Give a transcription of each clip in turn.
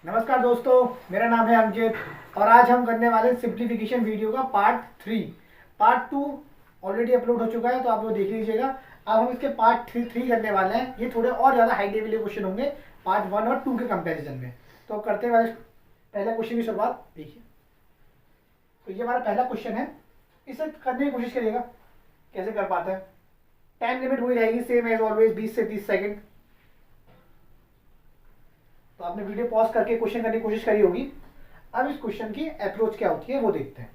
नमस्कार दोस्तों, मेरा नाम है अंकित और आज हम करने वाले सिंप्लीफिकेशन वीडियो का पार्ट 3। पार्ट 2 ऑलरेडी अपलोड हो चुका है, तो आप लोग देख लीजिएगा। अब हम इसके पार्ट 3 करने वाले हैं। ये थोड़े और ज़्यादा हाई लेवल के क्वेश्चन होंगे पार्ट 1 और 2 के कंपैरिजन में। तो अब करते हैं पहला क्वेश्चन की शुरुआत। देखिए, तो ये हमारा पहला क्वेश्चन है। इसे करने की कोशिश करिएगा, कैसे कर पाते हैं। टाइम लिमिट वही रहेगी, सेम एज ऑलवेज, 20 से 30 सेकेंड। तो आपने वीडियो पॉज करके क्वेश्चन करने की कोशिश करी होगी। अब इस क्वेश्चन की अप्रोच क्या होती है वो देखते हैं।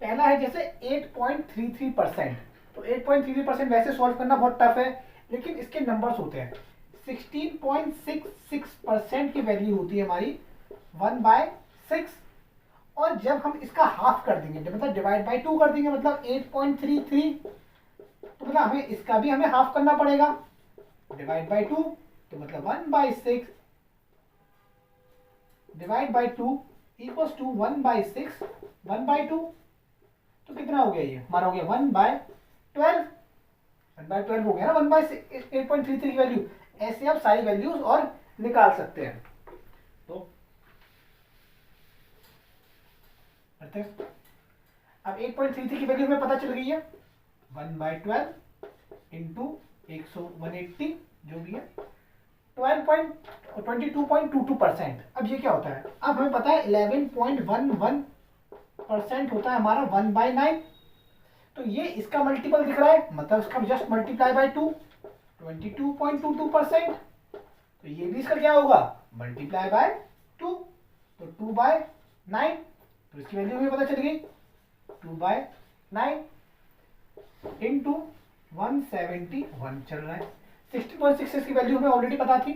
पहला है जैसे 8.33%। तो 8.33% वैसे सॉल्व करना बहुत टफ है, लेकिन इसके नंबर्स होते हैं। 16.66% की वैल्यू होती है हमारी 1/6। और जब हम इसका हाफ कर देंगे, जब मतलब डिवाइड बाई 2 कर देंगे, मतलब 8.33, तो मतलब हमें हाफ करना पड़ेगा। डिवाइड बाई 2 तो मतलब 1/6 डिवाइड बाई 2 इक्वल्स टू 1/6 1/2। तो कितना हो गया, ये हमारा हो गया 1/12। 1/12 हो गया ना, 8.33 की वैल्यू। ऐसे आप सारी वैल्यूज और निकाल सकते हैं। तो अब 8.33 की वैल्यू हमें पता चल गई है। 1/12 इंटू 180 जो भी है 22.22%। अब ये क्या होता है, अब हमें पता है 11.11% होता है हमारा 1/9। तो ये इसका मल्टीपल दिख रहा है, मतलब इसका जस्ट मल्टीप्लाई बाय 2, 22.22%। तो ये भी इसका क्या होगा, मल्टीप्लाई बाय 2, तो 2/9। तो इसकी वैल्यू हमें पता चल गई, 2/9 इंटू 171 चल रहा है। 60.66 की वैल्यू हमें ऑलरेडी पता थी।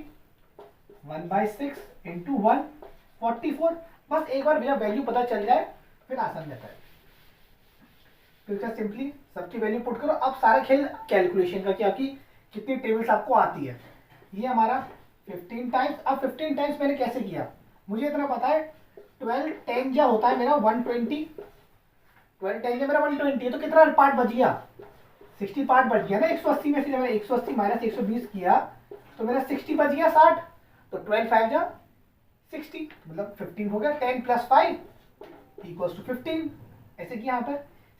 1/6 इंटू 144। बस एक बार भैया वैल्यू पता चल जाए फिर आसान रहता है। फिर क्या, सिंपली सबकी वैल्यू पुट करो। अब सारा खेल कैलकुलेशन का, क्या कि कितनी टेबल्स आपको आती है। ये हमारा 15 टाइम्स। अब 15 टाइम्स मैंने कैसे किया, मुझे इतना पता है 12 10 जा होता है मेरा 120। 12 10 जा मेरा 120 है। तो कितना पार्ट बच गया, 60 पार्ट बच गया ना 180 में से। जब मैंने 180 माइनस 120 किया तो मेरा 60 बच गया 60। तो 12 5 जा 60, मतलब 15 हो गया। 10 + 5 इक्वल्स टू 15। ऐसे कि यहाँ पर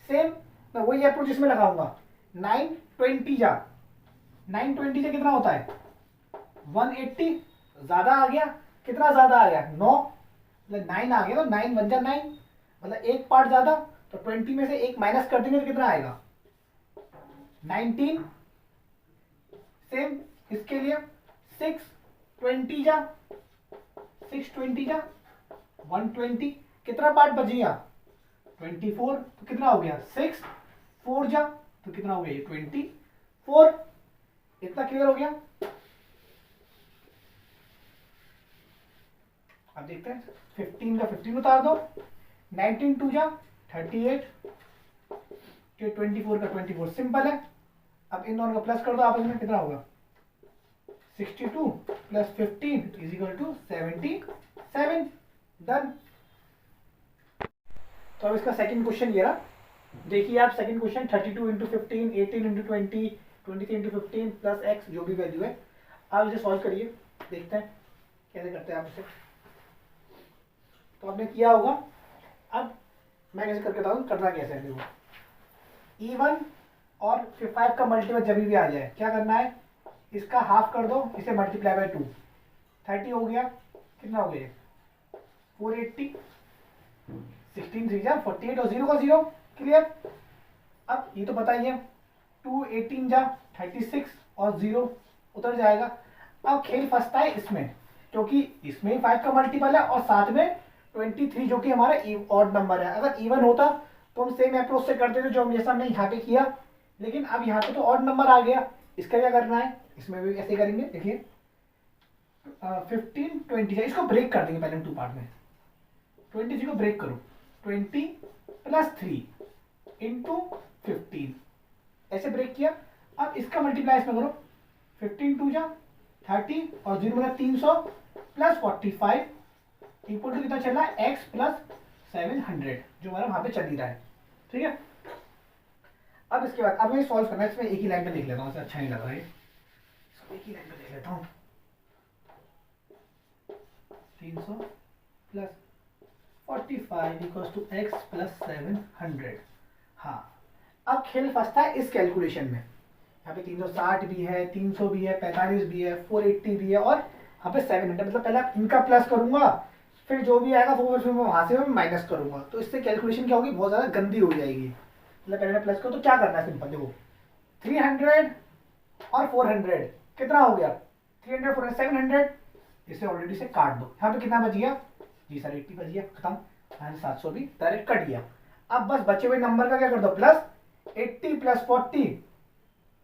सेम मैं वही अप्रोच इसमें लगाऊंगा। 920 जा 920 से कितना होता है 180। ज्यादा आ गया, कितना ज्यादा आ गया 9, मतलब 9 आ गया। तो 9 बन जा 9, मतलब एक पार्ट ज्यादा। तो 20 में से एक माइनस कर देंगे तो कितना आएगा 19। सेम इसके लिए 620 जा 120। कितना पार्ट बच गया 24। तो कितना हो गया 6 4 जा, तो कितना हो गया ये 24। इतना क्लियर हो गया। अब देखते हैं 15 का 15 उतार दो। 19 2 जा 38, 24 का 24 सिंपल है। अब इन दोनों का प्लस कर दो आपस में, कितना होगा 62 + 15 = 77। डन। तो अब इसका सेकंड क्वेश्चन ये रहा। देखिए आप, सेकंड क्वेश्चन 32 × 15, 18 × 20, 23 × 15 प्लस x जो भी वैल्यू है। आप इसे सॉल्व करिए, देखते हैं कैसे करते हैं आप इसे। तो आपने किया होगा। अब मैं कैसे करके बताऊँ, करना कैसे है। देखो E1 और 5 का मल्टीपल जब भी आ जाए, क्या करना है, इसका हाफ कर दो, इसे मल्टीप्लाई बाय 2। 30 हो गया, कितना हो गया 480। 16 3 जा 48 और 0 का 0। क्लियर। अब ये तो बताइए 2 18 जा 36 और 0 उतर जाएगा। अब खेल फंसता है इसमें, क्योंकि इसमें 5 का मल्टीपल है और साथ में 23 जो कि हमारा ऑड नंबर है। अगर इवन होता तो हम सेम अप्रोच से करते थे जो जैसा हमने यहाँ पे किया, लेकिन अब यहाँ पे तो ऑड नंबर आ गया। इसका क्या करना है, इसमें भी ऐसे करेंगे। देखिए 15 20 इसको ब्रेक कर देंगे पहले 2 पार्ट में। 23 को ब्रेक करो, 20 + 3 इंटू 15, ऐसे ब्रेक किया। अब इसका मल्टीप्लाई इसमें करो, 15 2 जा 30 और 0 मतलब 300 + 45 इक्वल टू कितना चल रहा है x + 700, जो हमारा वहां पे चल ही रहा है। ठीक है। अब इसके बाद अब मैं सॉल्व करना है। इसमें एक ही लाइन में लिख लेता हूँ, अच्छा नहीं लग रहा है, इसको एक ही लाइन में लिख लेता हूँ। 300 plus 45 equals to X plus 700। हाँ, अब खेल फंसता है इस कैलकुलेशन में। यहाँ पे 360 भी है, 300 भी है, 45 भी है, 480 भी है और यहाँ पे 700। मतलब पहले आप इनका प्लस करूंगा, फिर जो भी आएगा वो फिर मैं वहां से मैं माइनस करूंगा, तो इससे कैलकुलेशन क्या होगी, बहुत ज़्यादा गंदी हो जाएगी। मतलब पहले प्लस करो तो क्या करना है, सिंपल देखो 300 और 400 कितना हो गया, 300 400 700। इसे ऑलरेडी से काट दो, यहाँ पे कितना बच गया जी सर 80 बच गया, खत्म। 700 भी डायरेक्ट कट गया। अब बस बचे हुए नंबर का क्या कर दो, प्लस 80 प्लस 40,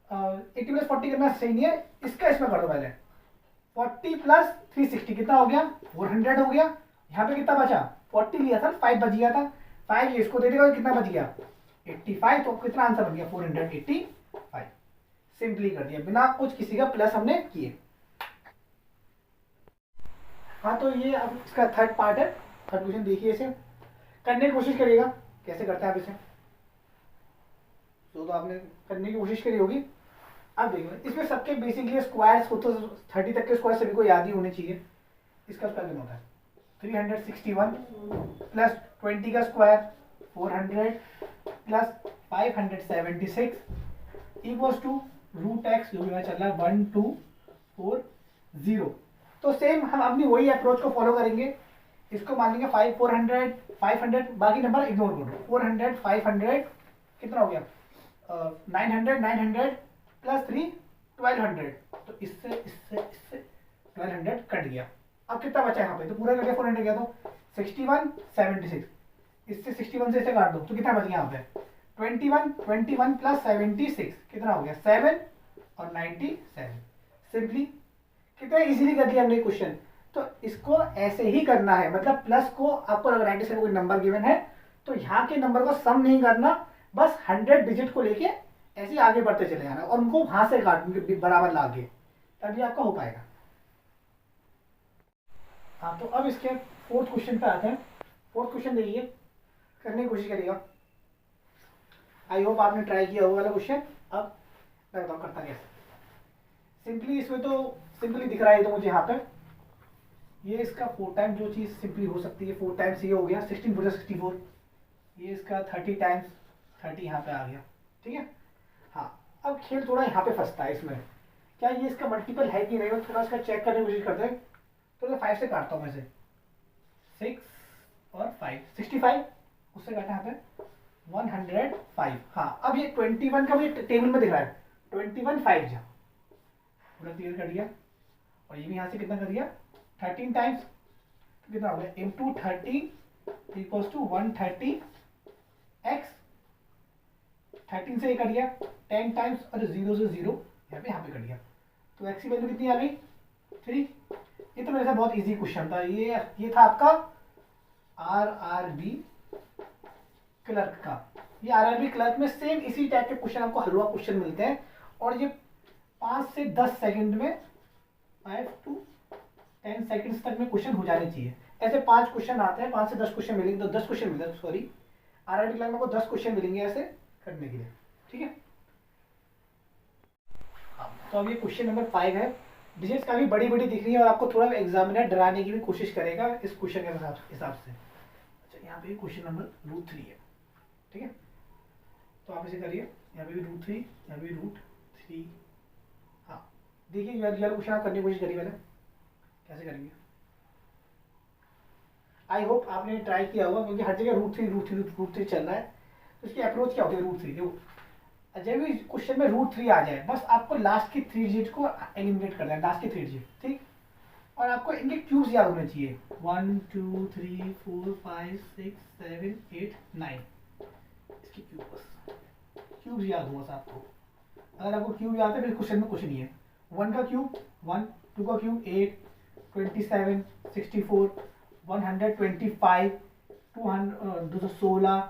80 प्लस 40 करना सही नहीं है, इसका इसमें कर दो पहले। 40 प्लस 360 कितना हो गया, 400 हो गया। यहाँ पे कितना बचा, 40 लिया था, 5 बच गया था, 5 इसको दे देगा, कितना बच गया 85। तो कितना आंसर बन गया 485। सिंपली कर दिया बिना कुछ किसी का प्लस हमने किए। हाँ, तो ये अब इसका थर्ड पार्ट है। थर्ड क्वेश्चन देखिए, इसे करने की कोशिश करिएगा, कैसे करते हैं आप इसे, तो आपने करने की कोशिश करी होगी। अब देखिए इसमें सबके बेसिकली स्क्वायर्स को तो 30 तक के स्क्वायर सभी को याद ही होने चाहिए। इसका स्क्वायर कितना होता है 361 प्लस 20 का square 400 plus 576 equals to root X, जो भी हमें चल रहा है 1240। तो सेम हम अपनी वही अप्रोच को फॉलो करेंगे। इसको मान लेंगे 400 500, बाकी नंबर इग्नोर करो। 400 500 कितना हो गया 900 900 प्लस 3 1200। तो इससे इससे इससे 1200 कट गया। अब कितना बचा यहाँ पे, तो पूरा करके 400 गया, तो 61 76। इससे 61 से इसे काट दो तो कितना बच गया यहाँ पे 21 प्लस 76 कितना हो गया 7 और 97। सिंपली कितना इजीली कर दिया हमने क्वेश्चन। तो इसको ऐसे ही करना है, मतलब प्लस को आपको अगर 97 कोई नंबर गिवन है तो यहाँ के नंबर को सम नहीं करना, बस 100 डिजिट को लेके ऐसे आगे बढ़ते चले जाना और उनको वहां से काट बराबर ला के, तभी आपका हो पाएगा। हाँ, तो अब इसके फोर्थ क्वेश्चन पे आते हैं। फोर्थ क्वेश्चन देखिए, करने की कोशिश करिएगा। आई होप आपने ट्राई किया होगा वाला क्वेश्चन। अब मैं बताऊँ करता कैसे। सिंपली इसमें तो सिंपली दिख रहा है तो मुझे यहाँ पे ये इसका 4 टाइम जो चीज़ सिंपली हो सकती है 4 टाइम्स ये हो गया 16 4 64। ये इसका 30 टाइम्स 30 यहाँ पे आ गया, ठीक है। हाँ, अब खेल थोड़ा यहाँ पे फंसता है इसमें, क्या ये इसका मल्टीपल है कि नहीं, मैं थोड़ा इसका चेक करने की कोशिश करते हैं। तो 5 से काटता हूँ मैं इसे, 6 और 5 65, उससे काटा यहाँ पे 105। हाँ, अब ये 21 का मुझे टेबल में दिख रहा है 21 5 जा पूरा क्लियर कर दिया। और ये भी यहाँ से कितना कर दिया 13 टाइम्स, तो कितना हो गया इंटू 13 इक्वल्स टू 130 एक्स। 13 से ये कर दिया 10 टाइम्स और 0 से 0 यहाँ पे कर दिया, तो एक्स की वैल्यू कितनी आ गई 3। ये तो मेरे साथ बहुत इजी क्वेश्चन था। ये था आपका आरआरबी क्लर्क का। ये आरआरबी क्लर्क में सेम इसी टाइप के क्वेश्चन आपको हलवा क्वेश्चन मिलते हैं, और ये 5 से 10 सेकंड में 5 to 10 सेकंड्स तक में क्वेश्चन हो जाने चाहिए। ऐसे 5 क्वेश्चन आते हैं, 5 से 10 क्वेश्चन मिलेंगे, तो 10 क्वेश्चन मिलेंगे, सॉरी आरआरबी क्लर्क में आपको 10 क्वेश्चन मिलेंगे ऐसे करने के लिए, ठीक है। तो अब ये क्वेश्चन नंबर 5 है। डिजिट्स काफी बड़ी बड़ी दिख रही है और आपको थोड़ा एग्जामिनर डराने की भी कोशिश करेगा इस क्वेश्चन के हिसाब से। अच्छा, यहाँ पे क्वेश्चन नंबर √3 है, ठीक है। तो आप इसे करिए, यहाँ पे भी √3, यहाँ पे √3। हाँ, देखिए ये क्वेश्चन आप करने की कोशिश करिए, पहले कैसे करेंगे। आई होप आपने ट्राई किया होगा, क्योंकि हर जगह √3 चल रहा है। तो इसकी अप्रोच क्या होती है √3, देखो जब भी क्वेश्चन में √3 आ जाए, बस आपको लास्ट की 3 डिजिट को एलिमिनेट करना है, लास्ट की 3 डिजिट, ठीक। और आपको इनके क्यूब्स याद होने चाहिए 1 2 3 4 5 6 7 8 9। इसके क्यूब्स याद होगा बस आपको। अगर आपको क्यूब याद है फिर क्वेश्चन में कुछ नहीं है। 1 का क्यूब 1, 2 का क्यूब 8, 27 64 125 216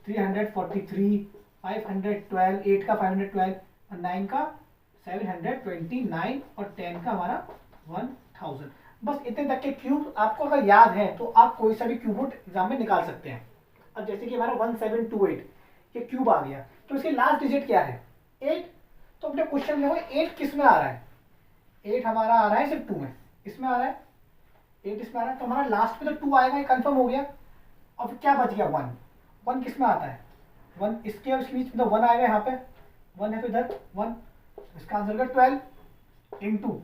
343 512 8 का 512 और 9 का 729 और 10 का हमारा 1000। बस इतने तक के क्यूब आपको अगर याद है तो आप कोई सा भी क्यूब रूट एग्जाम में निकाल सकते हैं। अब जैसे कि हमारा 1728 ये क्यूब आ गया, तो इसके लास्ट डिजिट क्या है 8। तो अपने क्वेश्चन में 8 किस में आ रहा है, 8 हमारा आ रहा है सिर्फ 2 में, इसमें आ रहा है 8 इसमें आ रहा है, तो हमारा लास्ट में तो 2 आएगा, ये कंफर्म हो गया। और फिर क्या बच गया 1, 1 किस में आता है 1, इसके और इसके बीच में तो 1 आएगा, यहाँ पे 1 है तो इधर 1, इसका आंसर होगा 12 इंटू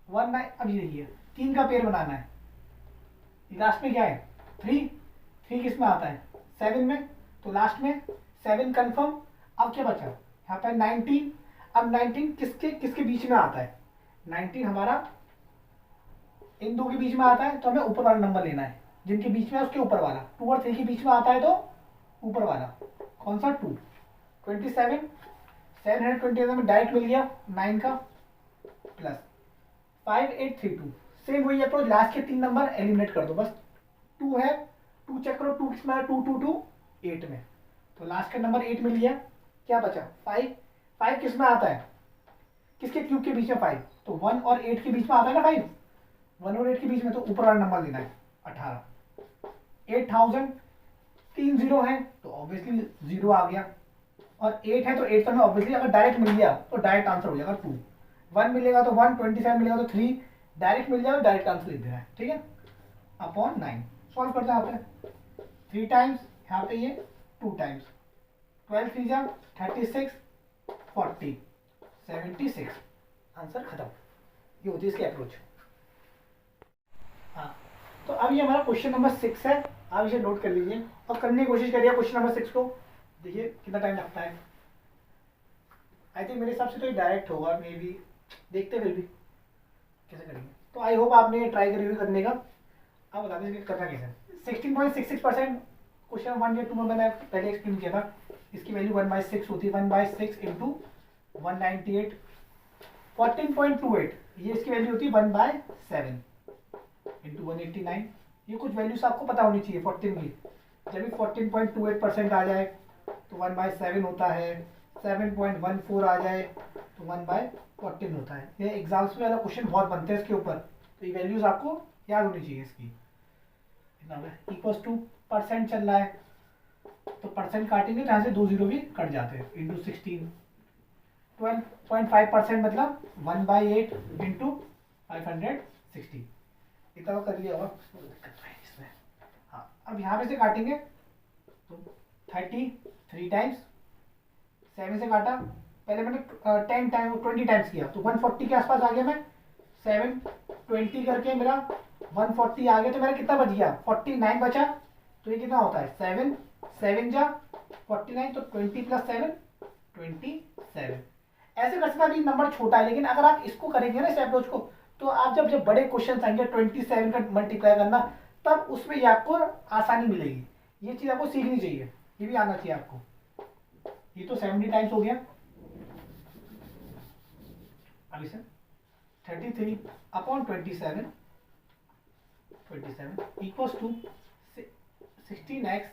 1 9। अब ये देखिए 3 का पेयर बनाना है, लास्ट में क्या है 3, 3 किस में आता है 7 में, तो लास्ट में 7 कंफर्म। अब क्या बचा यहाँ पे 19, अब 19 किसके किसके बीच में आता है, 19 हमारा इन दो के बीच में आता है, तो हमें ऊपर वाला नंबर लेना है, जिनके बीच में है उसके ऊपर वाला, 2 और 3 के बीच में आता है तो ऊपर वाला कौन सा 2, 27, 727 में डायरेक्ट मिल गया 9 का प्लस 5832। सेम वही अप्रोच, लास्ट के 3 नंबर एलिमिनेट कर दो बस, 2 है 2 चेक करो, 2 किस में 2 2 2 8 में, तो लास्ट का नंबर 8 मिल गया। क्या बचा 5, 5 किस में आता है किसके क्यूब के बीच में 5, तो 1 और 8 के बीच में आता है ना 5, 1 और 8 के बीच में, तो ऊपर वाला नंबर लेना है 18। 8000 3 जीरो है तो ऑब्वियसली 0 आ गया, और 8 है तो 8 तो हमें ऑब्वियसली अगर डायरेक्ट मिल गया तो डायरेक्ट आंसर हो जाएगा 2, 1 मिलेगा तो 1, 27 मिलेगा तो 3, डायरेक्ट मिल जाएगा डायरेक्ट आंसर लिख देना है, ठीक है, अपॉन 9। सॉल्व करते हैं यहाँ पे 3 टाइम्स, यहाँ पे ये 2 टाइम्स, 12 3 जा 36, 40, 76, आंसर खत्म। ये होती है इसकी अप्रोच। हाँ, तो अब ये हमारा क्वेश्चन नंबर 6 है, आप इसे नोट कर लीजिए और करने की कोशिश करिए क्वेश्चन नंबर 6 को, देखिए कितना टाइम लगता है। आई थिंक मेरे हिसाब से तो ये डायरेक्ट होगा, मे बी देखते फिर भी कैसे करेंगे। तो आई होप आपने ये ट्राई करी हुई करने का। अब बता दीजिए करना कैसे। 16.66% क्वेश्चन 1 या 2 में मैंने पहले एक्सप्लेन किया था, इसकी वैल्यू 1/6 होती है, 1/6 इंटू 198, 14.28 ये इसकी वैल्यू होती है 1/7 इंटू 189। ये कुछ वैल्यूज आपको पता होनी चाहिए 14 की, जब भी 14.28% आ जाए तो 1/7 होता है, 7.14 आ जाए तो 1/14 होता है। ये एग्जाम्स में वाला क्वेश्चन बहुत बनते हैं इसके ऊपर, तो ये वैल्यूज आपको याद होनी चाहिए इसकी। इक्वल्स टू परसेंट चल रहा है तो परसेंट काटेंगे तो यहाँ से 2 जीरो भी कट जाते हैं, इंटू 16, 12.5% मतलब 1/8 इंटू 560, इतना कर लिया होगा इसमें। हाँ, अब यहाँ पे से काटेंगे तो 33 टाइम्स, 7 से काटा, पहले मैंने 10 टाइम 20 टाइम्स किया तो 140 के आसपास आ गया मैं, 7 20 करके मेरा 140 आ गया, तो मेरा कितना बच गया 49 बचा। तो ये कितना होता है 7 7 जा 49, तो 20 प्लस 7 27। ऐसे कर सकते अभी नंबर छोटा है, लेकिन अगर आप इसको करेंगे ना इस अप्रोच को, तो आप जब जब बड़े क्वेश्चन आएंगे 27 का मल्टीप्लाई करना, तब उसमें ये आपको आसानी मिलेगी। ये चीज आपको सीखनी चाहिए, ये भी आना चाहिए आपको। ये तो 70 टाइम्स हो गया, अभी से 33 upon 27 equals to 16x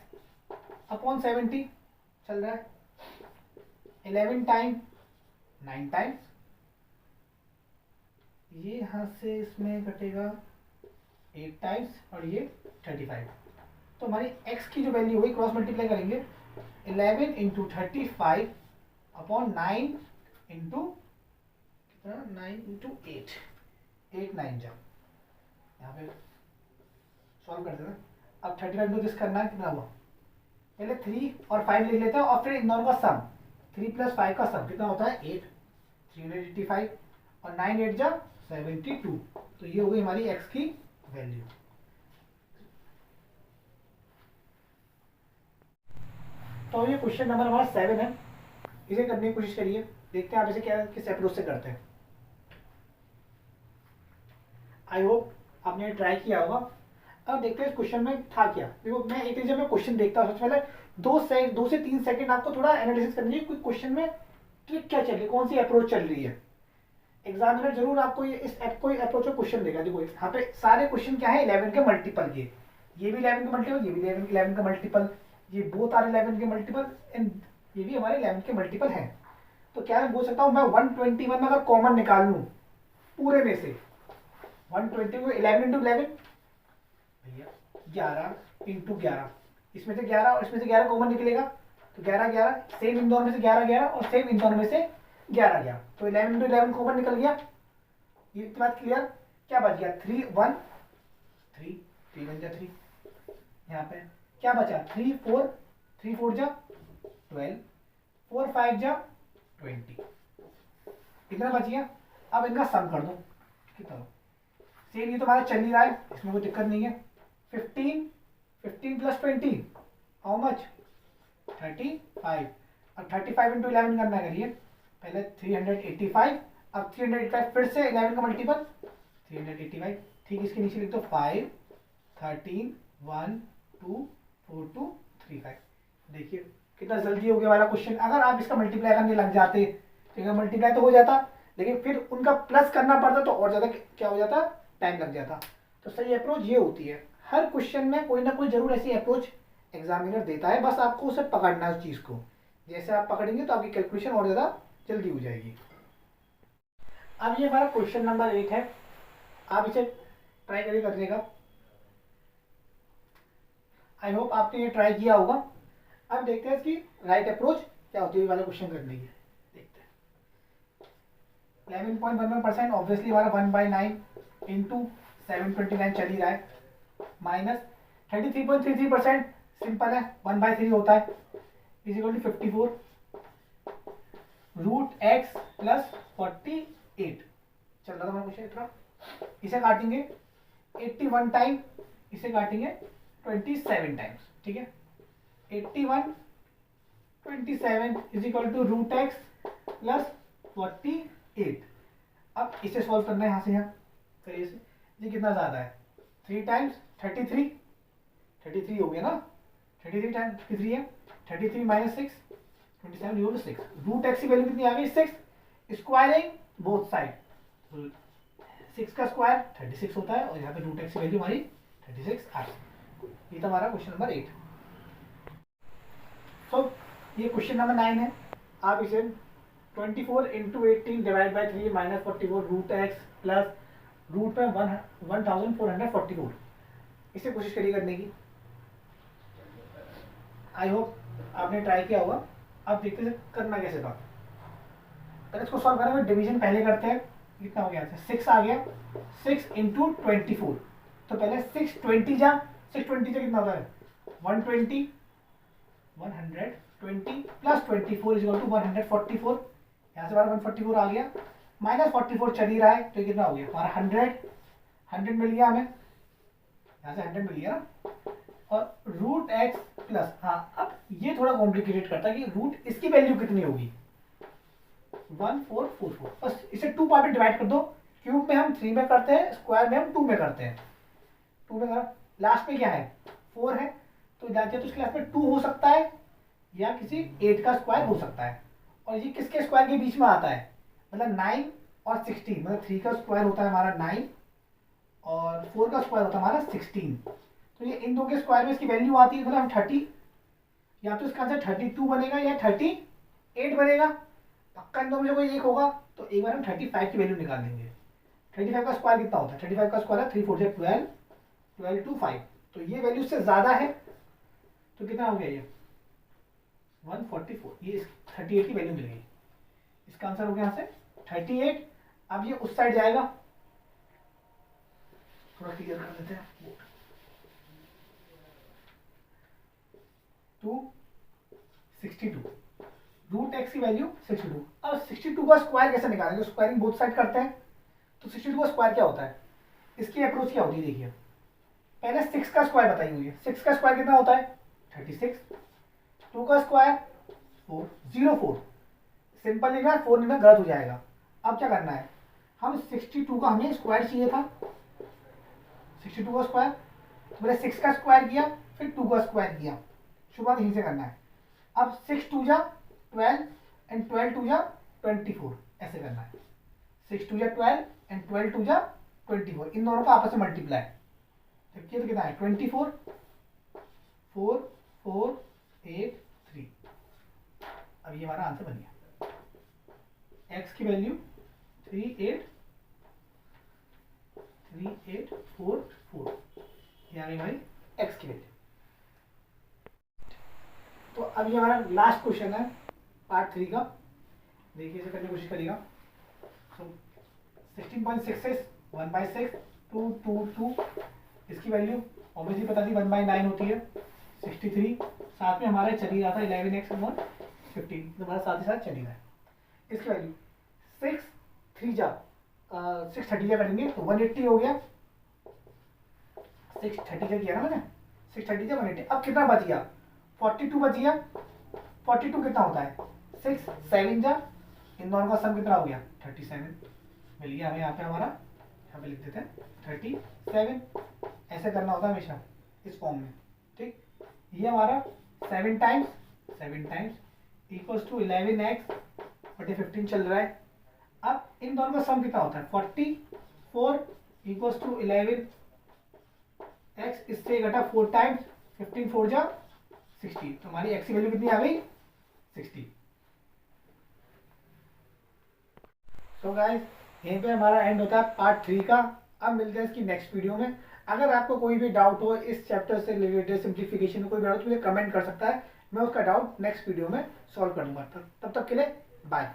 upon 70 चल रहा है, 11 टाइम 9 टाइम्स, ये यहाँ से इसमें कटेगा 8 टाइम्स और ये 35। तो हमारी x की जो वैल्यू हुई क्रॉस मल्टीप्लाई करेंगे 11 इंटू 35 अपॉन 9 इंटू 9 इंटू 8, 8 9 जा, यहाँ पे सॉल्व कर देना। अब 35 इंटू दिस करना है, कितना हुआ, पहले 3 और 5 लिख लेते हैं और फिर इन दोनों का सम, 3 प्लस 5 का सम कितना होता है 8, 385 और 9 8 जा 72। तो ये हो गई हमारी x की वैल्यू। तो ये क्वेश्चन नंबर हमारा 7 है, इसे करने की कोशिश करिए, देखते हैं आप इसे क्या किस अप्रोच से करते हैं। आई होप आपने ट्राई किया होगा। अब देखते हैं इस क्वेश्चन में था क्या। देखो मैं एक जब मैं क्वेश्चन देखता हूँ सबसे पहले 2 से 3 सेकंड आपको थोड़ा एनालिसिस करनी है, कोई क्वेश्चन में ट्रिक क्या चल रही है, कौन सी अप्रोच चल रही है। एग्जामिनर जरूर आपको ये इस कोई अप्रोच का क्वेश्चन देगा। देखो यहाँ पे सारे क्वेश्चन क्या है 11 के मल्टीपल, ये भी 11 के मल्टीपल, ये भी 11 के मल्टीपल, ये बोथ आर 11 के मल्टीपल एंड ये भी हमारे 11 के मल्टीपल हैं। तो क्या मैं बोल सकता हूँ मैं 121 में अगर कॉमन निकाल लूँ पूरे में से 120 को 11 इंटू 11 भैया 11 इंटू 11, इसमें से 11 और इसमें से 11 कॉमन निकलेगा तो 11 11, सेम इन दोनों में से 11 11 और सेम इन दोनों में से 11 11, तो 11 इंटू 11 कॉमन निकल गया। ये बात क्लियर। क्या बच गया 3 1 3, 3 बन जा 3। यहाँ पे क्या बचा 3 4, 3 4 जा 12, 4 5 जा 20, कितना बच गया। अब इनका सम कर दो कितना हो। सेम ये तो हमारा चल ही रहा है, इसमें कोई दिक्कत नहीं है। 15 15 प्लस 20 हाउ मच 35। अब 35 इंटू 11 करना करिए, पहले 385, अब 385 फिर से 11 का मल्टीपल 385, ठीक इसके नीचे लिख दो 5 13 1 2 4 2 3 5। देखिए कितना जल्दी हो गया वाला क्वेश्चन। अगर आप इसका मल्टीप्लाई करने लग जाते तो मल्टीप्लाई तो हो जाता, लेकिन फिर उनका प्लस करना पड़ता तो और ज़्यादा क्या हो जाता, टाइम लग जाता। तो सही अप्रोच ये होती है, हर क्वेश्चन में कोई ना कोई जरूर ऐसी अप्रोच एग्जामिनर देता है, बस आपको उसे पकड़ना है उस चीज़ को। जैसे आप पकड़ेंगे तो आपकी कैलकुलेशन और ज़्यादा जल्दी हो जाएगी। अब ये हमारा क्वेश्चन नंबर 8 है, आप इसे ट्राई करिए करने का। आई होप आपने ये ट्राई किया होगा। अब देखते हैं इसकी राइट अप्रोच क्या होती है वाला क्वेश्चन करने की। देखते हैं 11.11% ऑब्वियसली हमारा 1/9 इंटू 729 चल ही रहा है, माइनस 33.33% सिंपल है 1/3 होता है is equal to 54 root X plus 48 चल रहा था हमारा क्वेश्चन इतना। इसे काटेंगे 81 टाइम, इसे काटेंगे 27 टाइम्स, ठीक है। 81 27 is equal to root X plus 48। अब इसे सॉल्व करना है यहाँ से यहाँ करिए से, ये कितना ज़्यादा है 3 टाइम्स 33 हो गया ना, 33 टाइम्स 33 है, 33 minus 6 27 equal to 6। Root X की वैल्यू कितनी आ गई 6, स्क्वायरिंग बोथ साइड 6 का स्क्वायर 36 होता है और यहाँ पे रूट एक्स की वैल्यू हमारी 36 आ गई। ये था हमारा क्वेश्चन नंबर 8। तो ये क्वेश्चन नंबर 9 है। आप इसे 24 into 18 divide by 3 minus 44 root X plus root में 1444 इसे कोशिश करिए करने की। आई होप आपने ट्राई किया होगा। अब देखते हैं करना कैसे था। अगर इसको सॉल्व करेंगे डिवीजन पहले करते हैं, कितना हो गया 6 आ गया, 6 इंटू 24। तो पहले 620 जा 620 से कितना होता है 120 प्लस 24 इज इक्वल टू 144। यहाँ से हमारा 144 आ गया, माइनस 44 चल ही रहा है तो कितना हो गया हमारा 100 मिल गया हमें, यहाँ से 100 मिल गया ना। और रूट एक्स प्लस, हाँ अब ये थोड़ा कॉम्प्लिकेटेड करता है कि रूट इसकी वैल्यू कितनी होगी 1444। बस इसे 2 पार्ट में डिवाइड कर दो, क्यूब में हम 3 में करते हैं, स्क्वायर में हम 2 में करते हैं। 2 में करा, लास्ट में क्या है 4 है तो जानते हैं तो इसके लास्ट में 2 हो सकता है या किसी 8 का स्क्वायर हो सकता है। और ये किसके स्क्वायर के बीच में आता है, मतलब 9 और 16, मतलब 3 का स्क्वायर होता है हमारा 9 और 4 का स्क्वायर होता है हमारा 16। तो ये इन दो के स्क्वायर में इसकी वैल्यू आती है, मतलब हम 30 या तो इसका आंसर 32 बनेगा या 38 बनेगा, पक्का इन दोनों में से कोई एक होगा। तो एक बार हम 35 की वैल्यू निकाल लेंगे। 35 का स्क्वायर कितना होता है, 35 का स्क्वायर है 3 4 12 12 2 5, तो ये वैल्यू से ज्यादा है तो कितना हो गया ये 144, ये 38 की वैल्यू मिल गई। इसका आंसर हो गया यहाँ से 38। अब ये उस साइड जाएगा, थोड़ा क्लियर कर देते हैं, 62 रूट एक्स की वैल्यू 62। अब 62 का स्क्वायर कैसे निकालेंगे, स्क्वायरिंग बोथ साइड करते हैं। तो 62 का स्क्वायर क्या होता है, इसकी अप्रोच क्या होती है देखिए, पहले 6 का स्क्वायर बताइए मुझे, 6 का स्क्वायर कितना होता है 36, 2 का स्क्वायर 4 04, सिंपल लिखना 4 लिखना गलत हो जाएगा। अब क्या करना है, हम 62 का हमें स्क्वायर चाहिए था, 62 का स्क्वायर मैंने 6 का स्क्वायर किया फिर 2 का स्क्वायर किया, शुरुआत यहीं से करना है। अब 6 2 जा 12 एंड 12 2 जा 24 ऐसे करना है, 6 2 जा 12 एंड 12 2 जा 24, इन दोनों का आपस में मल्टीप्लाई तो कितना है 24 4 4 8 3। अब ये हमारा आंसर बन गया, x की वैल्यू 3844, ये आ गई हमारी x की वैल्यू। तो अब ये हमारा लास्ट क्वेश्चन है पार्ट 3 का, देखिए इसे करने की कोशिश करिएगा। तो 16.66 1/6 2 2 2 इसकी वैल्यू ऑब्वियसली पता थी 1/9 होती है 63, साथ में हमारा चल ही रहा था 11x 15, तो हमारा साथ ही साथ चल ही रहा है। इसकी वैल्यू 6 3 जा 630 जा करेंगे तो 180 हो गया, 630 का किया ना मैंने, 630 जा 180। अब कितना बच गया, 42 बच गया। 42 कितना होता है, 6 7 जा, इन दोनों का सम कितना हो गया 37 मिल गया हमें। यहाँ पे हमारा, यहाँ पे लिख देते हैं 37। ऐसे करना होता है हमेशा इस फॉर्म में, ठीक। ये हमारा 7 टाइम्स इक्वल्स टू 11x बटे 15 चल रहा है। अब इन दोनों का सम कितना होता है 44 इक्वल्स टू 11x, इससे घटा 4 टाइम्स 15 4 जा 60, तो हमारी x की वैल्यू कितनी आ गई 60। सो गाइस यहीं पे हमारा एंड होता है पार्ट 3 का। अब मिलते हैं इसकी नेक्स्ट वीडियो में। अगर आपको कोई भी डाउट हो इस चैप्टर से रिलेटेड, सिंप्लीफिकेशन में कोई डाउट तो मुझे कमेंट कर सकता है, मैं उसका डाउट नेक्स्ट वीडियो में सॉल्व कर दूंगा। तब तक के लिए बाय।